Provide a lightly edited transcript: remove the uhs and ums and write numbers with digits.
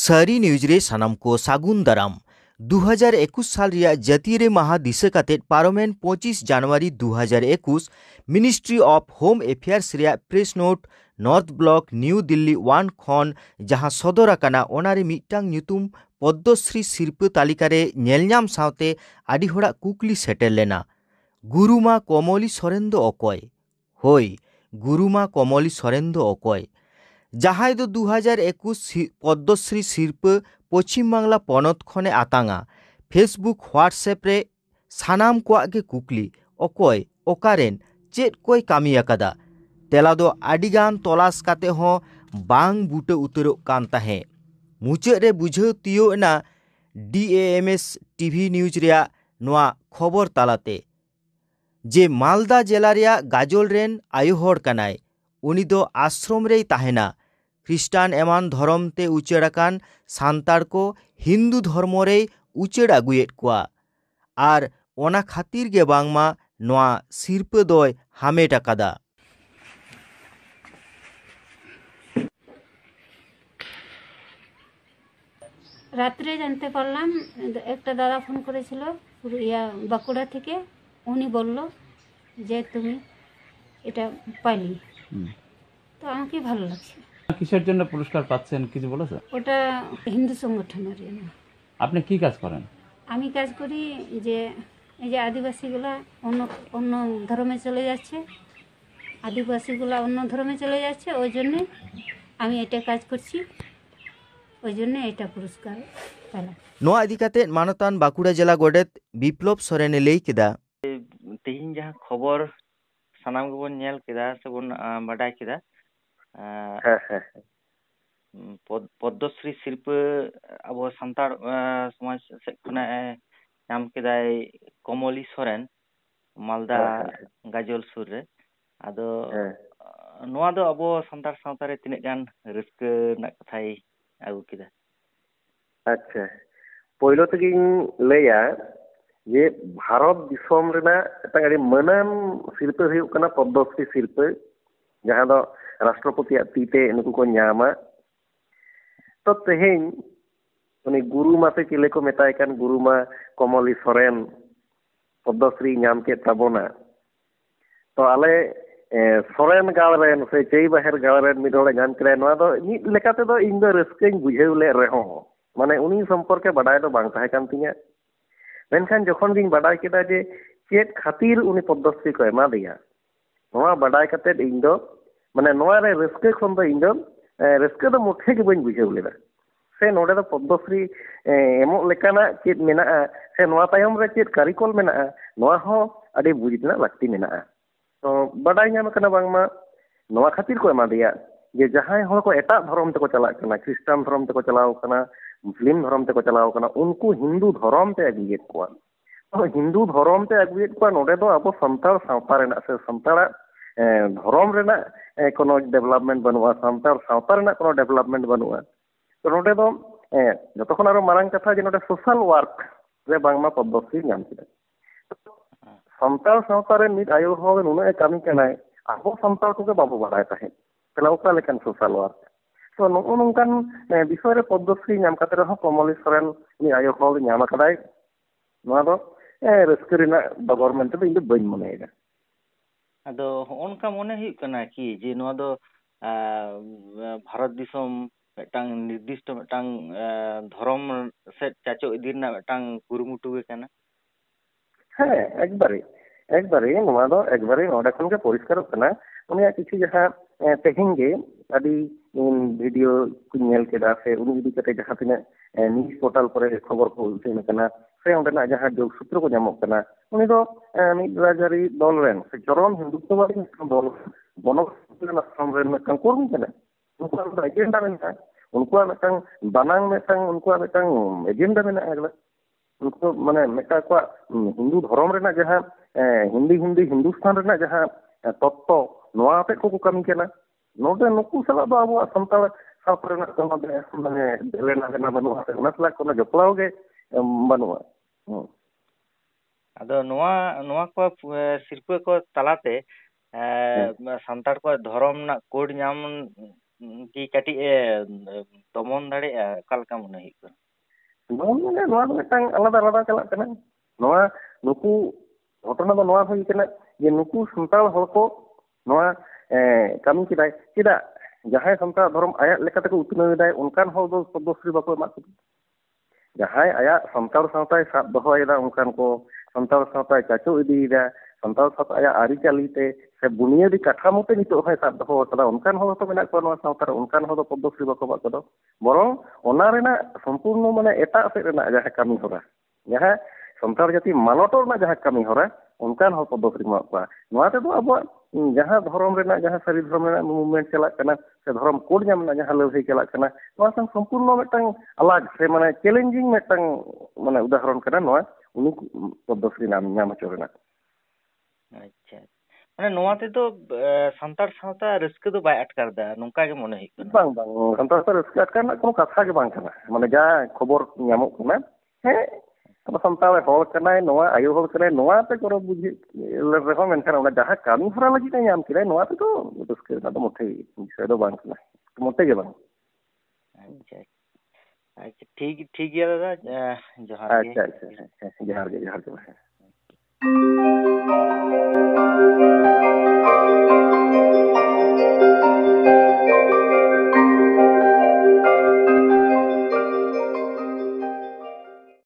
सारी न्यूज रे सानाम को सागुन दाराम 2021 साल रिया जातीय रे माहा दिशा कातेट पारोमेन 25 जनवरी 2021 मिनिस्ट्री ऑफ होम एफेयर्स रिया press note north block new Delhi 1 खन जहां सदर आकाना ओनारे मिटांग न्यूतुम पद्मश्री सिरपा तालिका रे नेलनाम सावते आदि होड़ा कुकली सेटेल लेना गुरुमा कमली सोरेन दो अकय होय गुरुमा कमली सोरेन दो अकय जहां दो 2021 पद्मश्री सिरपा पश्चिम बांगला पनत खने आतांगा फेसबुक व्हाट्सएप रे सानाम को आगे कुकली अकय ओकारेन चेत कोई कामी अकादा तेला दो आडिगान तलाश काते हो बांग बूटे उतरो कान ताहे मुचाद रे बुझाव तियो ना DAMS टीवी न्यूज रिया नोआ खबर तालाते जे मालदा जिला रिया गाजोल रेन आयु हर कनाय उनी दो आश्रम रे ताहेना ख्रिस्टान एमान धर्म ते उचेड़ाकान सांतार को हिंदू धर्म रे उचेड़ आगुएट कोआ आर ओना खातिर गे बांगमा नोआ सिरपा दोय हामेट आकादा। রাত্রে জানতে পারলাম একটা দাদা ফোন করেছিল বাঁকুড়া থেকে উনি বলল যে তুমি এটা পাইলি তো আমাকে ভালো লাগছে। কিসের জন্য পুরস্কার পাচ্ছেন কিছু বলেছে? ওটা হিন্দু সংগঠনের জন্য। আপনি কি কাজ করেন? আমি কাজ করি যে এই যে আদিবাসীগুলা অন্য অন্য ধর্মে চলে যাচ্ছে, আদিবাসীগুলা অন্য ধর্মে চলে যাচ্ছে, ওই জন্যে আমি এটা কাজ করছি, ওই জন্য এটা পুরস্কার পেলাম। नोआ इदिकाते मानतान बाकुड़ा जिला गोडेत विप्लव सोरेने लई केदा तेहिं जहां खबर सानाम गबन नेल केदा सेबन बाडाय केदा पद्मश्री सिरपा अब सान्ताड़ समाज से नाम केदाय कमली सोरेन मालदा गाजोल सुर रे आदो नोआ दो अब सान्ताड़ सावता रे तिने गान रस्का ना कथाय आगु केदा। अच्छा पहिलो तगिन लैया जे भारत दिसोम रेना एटांगाड़ी मनान सिरपा हुयुग कना पद्मश्री सिरपा जहां दो राष्ट्रपति तीते नुकु को ᱧᱟᱢᱟ तो तेहेñ उनी गुरुमा से चिले को मेताय कान गुरुमा कमली सोरेन पद्मश्री ᱧᱟᱢ के ताबोना तो आले सोरेन गावरेन से चई बाहेर गावरेन मिदोले ᱧᱟᱢ करे नोआ दो मिद लेकाते दो इन दो रस्केñ बुझेव ले रहो माने उनी संपर्के बाडाय दो बांग ताहे कान तिᱧा मेनखान जखन गिन बाडाय केदा जे चेत खातिर उनी पद्मश्री को एमा दिया नोआ बाडाय काते इन दो माने नोआ रे रस्के खन दो इन दो रस्के दो मुठे के बन बुझेव लेदा से नोडे दो पद्मश्री एमो लेकाना चेत मेना से नोआ तायम रे चेत कारिकल मेना नोआ हो आडे बुझना लागती मेना तो बाडाय ᱧᱟᱢ कना बांगमा नोआ खातिर को एमा दिया जे जहां हर को एटा धर्म ते को चला कना ख्रिस्टान धर्म ते को चलाव कना मुस्लिम धर्म ते को चलाव कना उनको हिंदू धर्म ते अगुएत कोआ तो हिंदू धर्म ते अगुएत कोआ नोडे दो अब संताल सावता रेना से संताल धर्म रेना कोनो डेवलपमेंट बनुआ संताल सावता रेना कोनो डेवलपमेंट बनुआ तो नोडे दो जतो खन आरो मारांग कथा जे नोडे सोशल वर्क रे बांगमा पद्मश्री ᱧᱟᱢ केदा संताल सावता रे मिद आयो हो नुना कामी कनाय आबो संताल को बाबू बाडाय ताहे तला ओका लेकन सोशल वर्क तो नोंकान विषय रे पद्मश्री ᱧᱟᱢ काते रहो कमली सोरेन नि आयो हो ᱧᱟᱢ कादाय नोआ दो रस्के रेना गवर्नमेंट दो इन बइन मनेगा आदो होनका मने हुई कना कि जे नोआ दो भारत दिसोम मेटांग निर्दिष्ट मेटांग धर्म से चाचो इदिरना मेटांग कुरुमुटु गे कना। हाँ एकबारे नोआ दो एकबारे नोडे खन के परिष्कार कना उनिया किछि जहां तेहिं गे आदि वीडियो को नेल केदा से उनी इदि कते जहां तिना न्यूज पोर्टल पर खबर को उल्लेख कना से ओंडेना जहां जोग सूत्र को ᱧᱟᱢᱚᱜ कना उनी दो मिद राजारी दल रेन से चरम हिंदुत्ववादी दल बनोना समरेन में कोरम कना उनको एजेंडा मेना उनको मेटांग बानांग मेटांग उनको मेटांग एजेंडा मेना अगला उनको माने मेटा को हिंदू धर्म रेना जहां हिंदी हिंदुस्तान रेना जहां तत्व नोआ पे को कामी केना नोडे नुकु सला दो अब संताल सावता रेना कोनो माने लेना देना बनुआ से उनसला कोनो जपलाव गे बनुआ आदो नोआ को सिरपा को तलाते सान्ताड़ को धर्म ना कोड ᱧᱟᱢ ᱠᱤ ᱠᱟᱹᱴᱤᱡ ᱮ ᱫᱚᱢᱚᱱ ᱫᱟᱲᱮᱭᱟᱜᱼᱟ ᱚᱠᱟ ᱞᱮᱠᱟ ᱢᱚᱱᱮ ᱦᱩᱭᱩᱜ ᱠᱟᱱᱟ? ᱱᱚᱣᱟ ᱫᱚ ᱢᱤᱫᱴᱟᱝ ᱟᱞᱟᱫᱟ ᱪᱟᱞᱟᱜ ᱠᱟᱱᱟ ᱱᱚᱣᱟ ᱱᱩᱠᱩ ᱜᱷᱚᱴᱚᱱᱟ ᱫᱚ ᱱᱚᱣᱟ ᱦᱩᱭ ᱠᱟᱱᱟ ᱡᱮ ᱱᱩᱠᱩ ᱥᱟᱱᱛᱟᱲ ᱦᱚᱲ ᱠᱚ ᱱᱚᱣᱟ ᱠᱟᱹᱢᱤ ᱠᱮᱫᱟᱭ ᱪᱮᱫᱟᱜ ᱡᱟᱦᱟᱸᱭ ᱥᱟᱱᱛᱟᱲ ᱫᱷᱚᱨᱚᱢ ᱟᱭᱟᱜ ᱞᱮᱠᱟᱛᱮᱠᱚ ᱩᱛᱱᱟᱹᱣ ᱮᱫᱟᱭ ᱚᱱᱠᱟᱱ ᱦᱚᱲ ᱫᱚ ᱯᱚᱫᱽᱢᱚᱥᱨᱤ ᱵᱟᱠᱚ ᱮᱢᱟ ᱠᱚᱫᱟ ᱡᱟᱦᱟᱸᱭ ᱟᱭᱟᱜ ᱥᱟᱱᱛᱟᱲ ᱥᱟᱶᱛᱟᱭ ᱥᱟᱵ ᱫᱚᱦᱚᱭᱮᱫᱟ ᱚᱱᱠᱟᱱ ᱠᱚ ᱥᱟᱱᱛᱟᱲ ᱥᱟᱶᱛᱟᱭ ᱪᱟᱪᱳ ᱤᱫᱤᱭᱮᱫᱟ ᱥᱟᱱᱛᱟᱲ ᱥᱟᱶᱛᱟ ᱟᱭᱟᱜ ᱟᱹᱨᱤᱪᱟᱹᱞᱤᱛᱮ ᱥᱮ ᱵᱩᱱᱤᱭᱟᱹᱫᱤ ᱠᱟᱴᱷᱟᱢᱳ ᱛᱮ ᱱᱤᱛᱚᱜ ᱦᱚᱸᱭ ᱥᱟᱵ ᱫᱚᱦᱚ ᱟᱠᱟᱫᱟ ᱚᱱᱠᱟᱱ ᱦᱚᱲ ᱦᱚᱸᱛᱚ ᱢᱮᱱᱟᱜ ᱠᱚᱣᱟ ᱱᱚᱣᱟ ᱥᱟᱶᱛᱟ ᱨᱮ ᱚᱱᱠᱟᱱ ᱦᱚᱲ ᱫᱚ ᱯᱚᱫᱽᱢᱚᱥᱨᱤ ᱵᱟᱠᱚ ᱮᱢᱟ ᱠᱚᱫᱚ ᱵᱚᱨᱚᱝ ᱚᱱᱟ ᱨᱮᱱᱟᱜ ᱥᱚᱢᱯᱩᱨᱱᱚ ᱢᱟᱱᱮ ᱮᱴᱟᱜ ᱥᱮᱫ ᱨᱮᱱᱟᱜ ᱡᱟᱦᱟᱸ ᱠᱟᱹᱢᱤ ᱦᱚᱨᱟ ᱡᱟᱦᱟᱸ ᱥᱟᱱᱛᱟᱲ ᱡᱟᱹᱛᱤ ᱢᱟᱱᱚᱛᱚᱜ ᱨᱮᱱᱟᱜ ᱡᱟᱦᱟᱸ ᱠᱟᱹᱢᱤ ᱦᱚᱨᱟ ᱚᱱᱠᱟᱱ ᱦᱚᱲ ᱯᱚᱫᱽᱢᱚᱥᱨᱤ ᱮᱢᱟ ᱠᱚᱣᱟ ᱱᱚᱣᱟ ᱛᱮᱫᱚ ᱟᱵᱚᱣᱟᱜ ᱡᱟᱦᱟᱸ ᱫᱷᱚᱨᱚᱢ ᱨᱮᱱᱟᱜ ᱡᱟᱦᱟᱸ ᱥᱟᱹᱨᱤ ᱫᱷᱚᱨᱚᱢ ᱨᱮᱱᱟᱜ ᱢᱩᱵᱷᱢᱮᱱᱴ ᱪᱟᱞᱟᱜ ᱠᱟᱱᱟ ᱥᱮ ᱫᱷᱚᱨᱚᱢ ᱠᱳᱰ ᱧᱟᱢ ᱨᱮᱱᱟᱜ ᱡᱟᱦᱟᱸ ᱞᱟᱹᱲᱦᱟᱹᱭ ᱪᱟᱞᱟᱜ ᱠᱟᱱᱟ ᱱᱚᱣᱟ ᱥᱟᱶ ᱥᱚᱢᱯᱩᱨᱱᱚ ᱢᱤᱫᱴᱟᱝ ᱟᱞᱟᱜᱽ ᱥᱮ ᱢᱟᱱᱮ ᱪᱮᱞᱮᱧᱡᱤᱝ ᱢᱤᱫᱴᱟᱝ ᱢᱟᱱᱮ ᱩᱫᱟᱦᱚᱨᱚᱱ ᱠᱟᱱᱟ ᱱᱚᱣᱟ ᱩᱱᱤ ᱯᱚᱫᱽᱢᱚᱥᱨᱤ ᱧᱟᱢ ᱦᱚᱪᱚ ᱨᱮᱱᱟᱜ᱾ ᱟᱪᱪᱷᱟ ᱢᱟᱱᱮ ᱱᱚᱣᱟ ᱛᱮᱫᱚ ᱥᱟᱱᱛᱟᱲ ᱥᱟᱶᱛᱟ ᱨᱟᱹᱥᱠᱟᱹ ᱫᱚ ᱵᱟᱭ ᱟᱴᱠᱟᱨ ᱮᱫᱟ ᱱᱚᱝᱠᱟ ᱜᱮ ᱢᱚᱱᱮ ᱦᱩᱭᱩᱜ ᱠᱟᱱᱟ? ᱵᱟᱝ ᱥᱟᱱᱛᱟᱲ ᱥᱟᱶᱛᱟ ᱨᱟᱹᱥᱠᱟᱹ ᱟᱴᱠᱟᱨ ᱨᱮᱱᱟᱜ কোনো ᱠᱟᱛᱷᱟ ᱜᱮ ᱵᱟᱝ ᱠᱟᱱᱟ ᱢᱟᱱᱮ ᱡᱟ ᱠᱷᱚᱵᱚᱨ ᱧᱟᱢᱚᱜ ᱠᱟᱱᱟ ᱦᱮᱸ ᱟᱵᱚ ᱥᱟᱱᱛᱟᱲ ᱦᱚᱲ ᱠᱟᱱᱟᱭ ᱱᱚᱣᱟ ᱟᱭᱳ ᱦᱚᱲ ᱠᱟᱱᱟᱭ ᱱᱚᱣᱟᱛᱮ ᱜᱚᱨᱚᱵᱽ ᱵᱩᱡᱷᱟᱹᱜ ᱨᱮᱦᱚᱸ ᱢᱮᱱᱠᱷᱟᱱ ᱚᱱᱟ ᱡᱟᱦᱟᱸ ᱠᱟᱹᱢᱤ ᱦᱚᱨᱟ ᱞᱟᱹᱜᱤᱫ ᱮ ᱧᱟᱢ ᱠᱮᱫᱟᱭ ᱱᱚᱣᱟ ᱛᱮᱫᱚ ᱨᱟᱹᱥᱠᱟᱹ ᱨᱮᱱᱟᱜ ᱫᱚ ᱢᱚᱴᱷᱮ ᱵᱤᱥᱚᱭ ᱫᱚ ᱵᱟᱝ ᱠᱟᱱᱟ ᱢᱚᱴᱷᱮ ᱜᱮ ᱵᱟᱝ᱾ ᱟᱪᱪᱷᱟ ᱟᱪᱪᱷᱟ ᱴᱷᱤᱠ ᱜᱮᱭᱟ ᱫᱟᱫᱟ ᱡᱚᱦᱟᱨ ᱜᱮ᱾ ᱟᱪᱪᱷᱟ ᱡᱚᱦᱟᱨ ᱜᱮ᱾